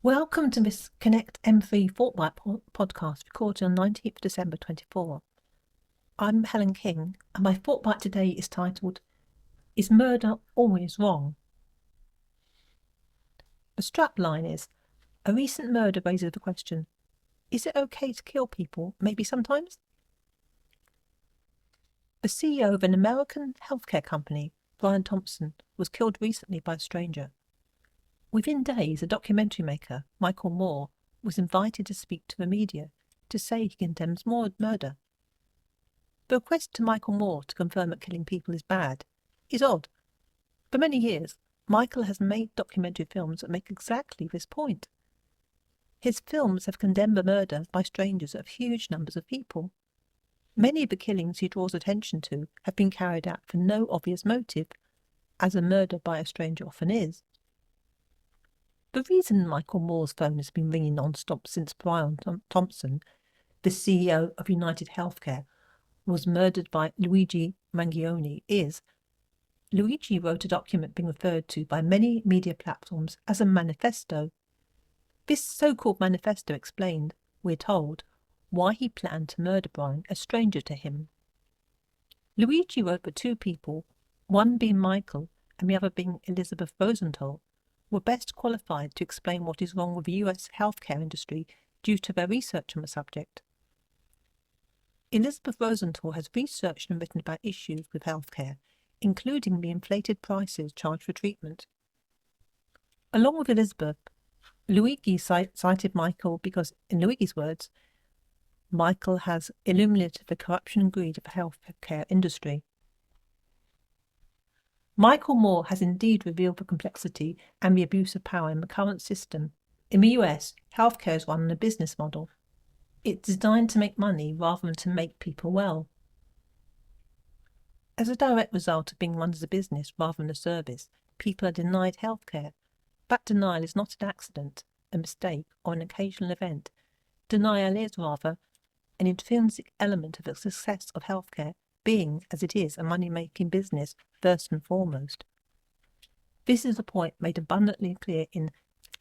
Welcome to this Connect M3 Fortnite podcast recorded on 19th December 24. I'm Helen King, and my Fortnite today is titled, Is Murder Always Wrong? The strapline is, a recent murder raises the question, is it okay to kill people, maybe sometimes? The CEO of an American healthcare company, Brian Thompson, was killed recently by a stranger. Within days, a documentary maker, Michael Moore, was invited to speak to the media to say he condemns murder. The request to Michael Moore to confirm that killing people is bad is odd. For many years, Michael has made documentary films that make exactly this point. His films have condemned the murder by strangers of huge numbers of people. Many of the killings he draws attention to have been carried out for no obvious motive, as a murder by a stranger often is. The reason Michael Moore's phone has been ringing non-stop since Brian Thompson, the CEO of United Healthcare, was murdered by Luigi Mangione is, Luigi wrote a document being referred to by many media platforms as a manifesto. This so-called manifesto explained, we're told, why he planned to murder Brian, a stranger to him. Luigi wrote that two people, one being Michael and the other being Elizabeth Rosenthal, were best qualified to explain what is wrong with the US healthcare industry due to their research on the subject. Elizabeth Rosenthal has researched and written about issues with healthcare, including the inflated prices charged for treatment. Along with Elizabeth, Luigi cited Michael because, in Luigi's words, Michael has illuminated the corruption and greed of the healthcare industry. Michael Moore has indeed revealed the complexity and the abuse of power in the current system. In the US, healthcare is run on a business model. It's designed to make money rather than to make people well. As a direct result of being run as a business rather than a service, people are denied healthcare. That denial is not an accident, a mistake, or an occasional event. Denial is, rather, an intrinsic element of the success of healthcare, being, as it is, a money-making business first and foremost. This is a point made abundantly clear in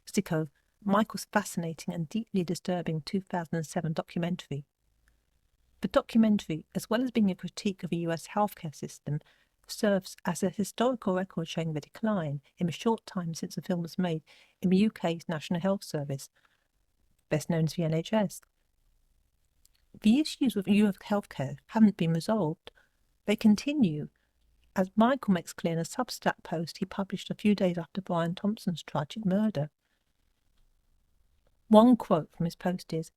Sicko, Michael's fascinating and deeply disturbing 2007 documentary. The documentary, as well as being a critique of the US healthcare system, serves as a historical record showing the decline in the short time since the film was made in the UK's National Health Service, best known as the NHS. The issues with US healthcare haven't been resolved. They continue, as Michael makes clear in a Substack post he published a few days after Brian Thompson's tragic murder. One quote from his post is,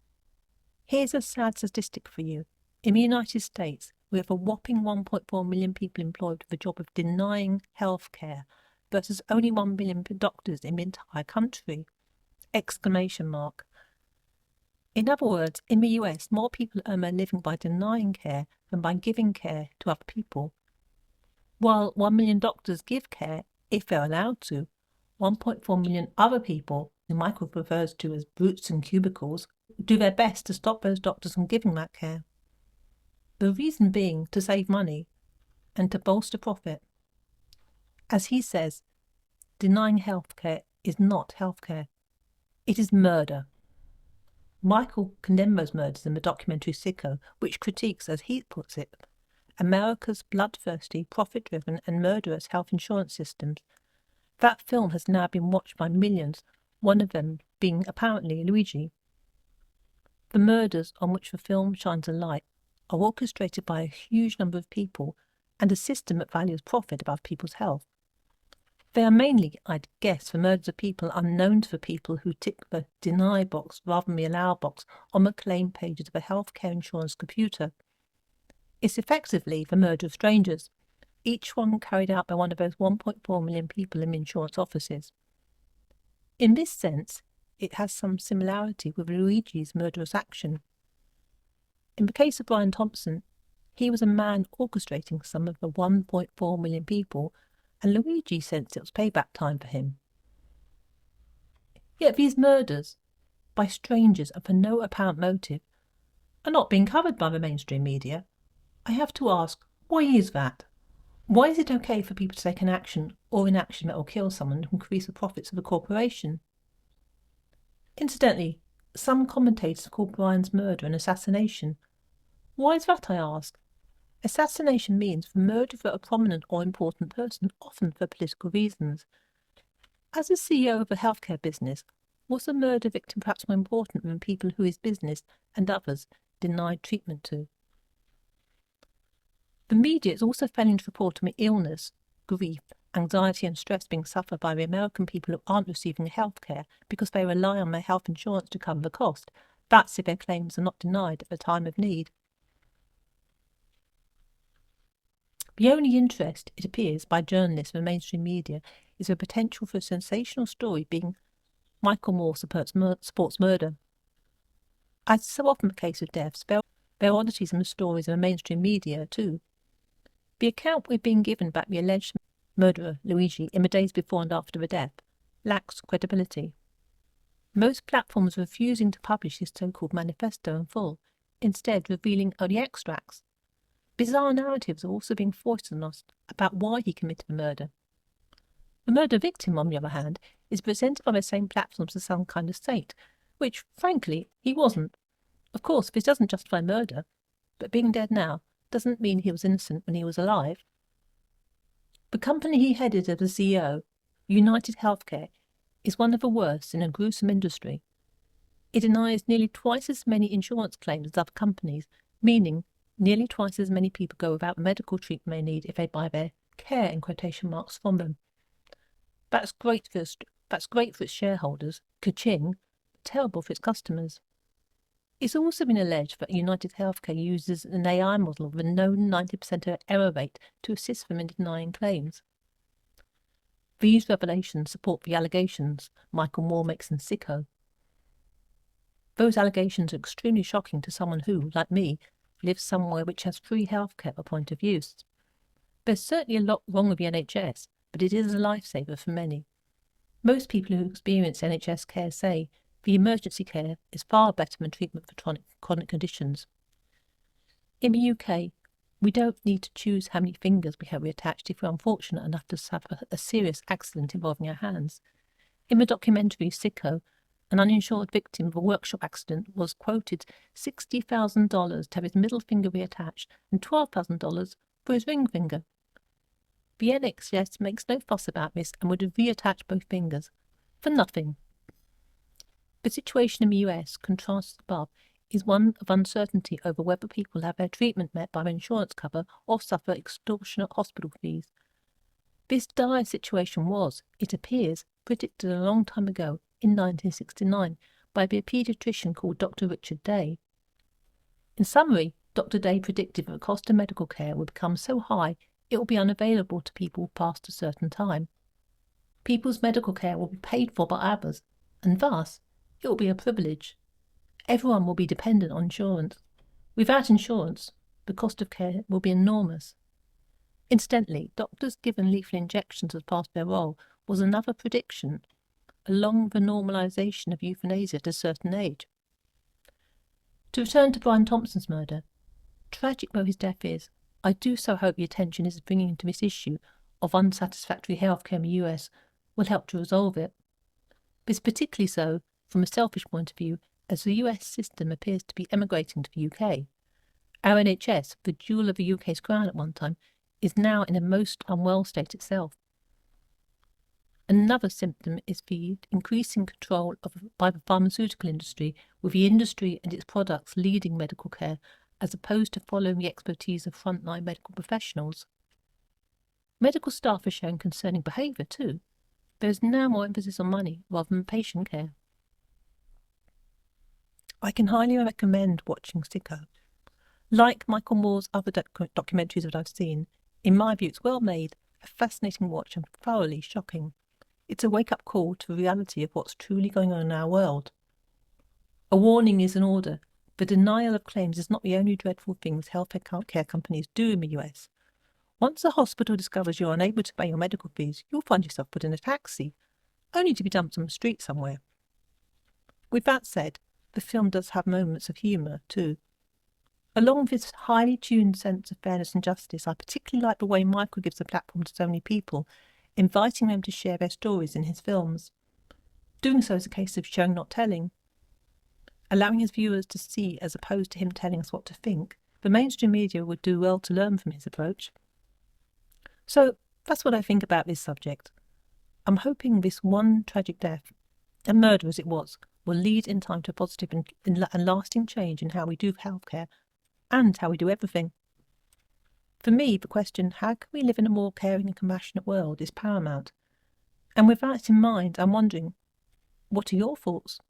"Here's a sad statistic for you. In the United States, we have a whopping 1.4 million people employed with the job of denying health care versus only 1 million doctors in the entire country!" Exclamation mark. In other words, in the US, more people earn their living by denying care than by giving care to other people. While 1 million doctors give care, if they're allowed to, 1.4 million other people, who Michael refers to as brutes in cubicles, do their best to stop those doctors from giving that care. The reason being to save money and to bolster profit. As he says, denying healthcare is not healthcare. It is murder. Michael condemned those murders in the documentary Sicko, which critiques, as he puts it, America's bloodthirsty, profit-driven and murderous health insurance systems. That film has now been watched by millions, one of them being apparently Luigi. The murders on which the film shines a light are orchestrated by a huge number of people and a system that values profit above people's health. They are mainly, I'd guess, the murders of people unknown to the people who tick the deny box rather than the allow box on the claim pages of a healthcare insurance computer. It's effectively the murder of strangers, each one carried out by one of those 1.4 million people in insurance offices. In this sense, it has some similarity with Luigi's murderous action. In the case of Brian Thompson, he was a man orchestrating some of the 1.4 million people, and Luigi sensed it was payback time for him. Yet these murders, by strangers and for no apparent motive, are not being covered by the mainstream media. I have to ask, why is that? Why is it okay for people to take an action or inaction that will kill someone to increase the profits of a corporation? Incidentally, some commentators call Brian's murder an assassination. Why is that, I ask? Assassination means the murder of a prominent or important person, often for political reasons. As a CEO of a healthcare business, was the murder victim perhaps more important than people who his business and others denied treatment to? The media is also failing to report on the illness, grief, anxiety and stress being suffered by the American people who aren't receiving health care because they rely on their health insurance to cover the cost. That's if their claims are not denied at the time of need. The only interest, it appears, by journalists and mainstream media is the potential for a sensational story being Michael Moore supports murder. As is so often the case with deaths, there are oddities in the stories of the mainstream media too. The account we're being given about the alleged murderer, Luigi, in the days before and after the death, lacks credibility. Most platforms are refusing to publish his so-called manifesto in full, instead revealing only extracts. Bizarre narratives are also being foisted on us about why he committed the murder. The murder victim, on the other hand, is presented on the same platforms as some kind of saint, which, frankly, he wasn't. Of course, this doesn't justify murder, but being dead now doesn't mean he was innocent when he was alive. The company he headed as the CEO, United Healthcare, is one of the worst in a gruesome industry. It denies nearly twice as many insurance claims as other companies, meaning nearly twice as many people go without the medical treatment they need if they buy their care in quotation marks from them. That's great for its shareholders, ka-ching, but terrible for its customers. It's also been alleged that United Healthcare uses an AI model with a known 90% error rate to assist them in denying claims. These revelations support the allegations Michael Moore makes in Sicko. Those allegations are extremely shocking to someone who, like me, lives somewhere which has free healthcare at the point of use. There's certainly a lot wrong with the NHS, but it is a lifesaver for many. Most people who experience NHS care say the emergency care is far better than treatment for chronic conditions. In the UK, we don't need to choose how many fingers we have reattached if we're unfortunate enough to suffer a serious accident involving our hands. In the documentary Sicko, an uninsured victim of a workshop accident was quoted $60,000 to have his middle finger reattached and $12,000 for his ring finger. The NHS makes no fuss about this and would have reattached both fingers for nothing. The situation in the US, contrasted above, is one of uncertainty over whether people have their treatment met by insurance cover or suffer extortionate hospital fees. This dire situation was, it appears, predicted a long time ago, in 1969, by a paediatrician called Dr. Richard Day. In summary, Dr. Day predicted that the cost of medical care would become so high it will be unavailable to people past a certain time. People's medical care will be paid for by others, and thus it will be a privilege. Everyone will be dependent on insurance. Without insurance, the cost of care will be enormous. Incidentally, doctors given lethal injections as part of their role was another prediction, along with the normalisation of euthanasia at a certain age. To return to Brian Thompson's murder, tragic though his death is, I do so hope the attention it is bringing to this issue of unsatisfactory healthcare in the US will help to resolve it. This is particularly so from a selfish point of view, as the US system appears to be emigrating to the UK. Our NHS, the jewel of the UK's crown at one time, is now in a most unwell state itself. Another symptom is the increasing control by the pharmaceutical industry, with the industry and its products leading medical care, as opposed to following the expertise of frontline medical professionals. Medical staff are showing concerning behaviour too. There is now more emphasis on money rather than patient care. I can highly recommend watching Sicko. Like Michael Moore's other documentaries that I've seen, in my view it's well made, a fascinating watch and thoroughly shocking. It's a wake-up call to the reality of what's truly going on in our world. A warning is in order. The denial of claims is not the only dreadful things healthcare companies do in the US. Once a hospital discovers you're unable to pay your medical fees, you'll find yourself put in a taxi, only to be dumped on the street somewhere. With that said, the film does have moments of humour too. Along with his highly tuned sense of fairness and justice, I particularly like the way Michael gives a platform to so many people, inviting them to share their stories in his films. Doing so is a case of showing not telling, allowing his viewers to see as opposed to him telling us what to think. The mainstream media would do well to learn from his approach. So that's what I think about this subject. I'm hoping this one tragic death, a murder as it was, will lead in time to a positive and lasting change in how we do healthcare and how we do everything. For me, the question, how can we live in a more caring and compassionate world, is paramount. And with that in mind, I'm wondering, what are your thoughts?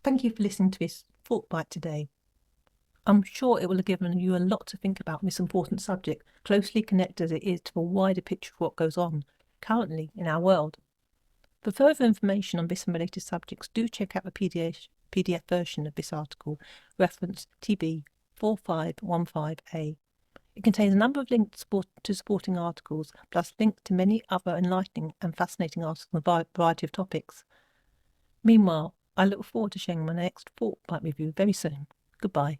Thank you for listening to this Thought Byte today. I'm sure it will have given you a lot to think about on this important subject, closely connected as it is to the wider picture of what goes on currently in our world. For further information on this and related subjects, do check out the PDF version of this article, reference TB-4515A. It contains a number of links to supporting articles, plus links to many other enlightening and fascinating articles on a variety of topics. Meanwhile, I look forward to sharing my next Thought Byte with you very soon. Goodbye.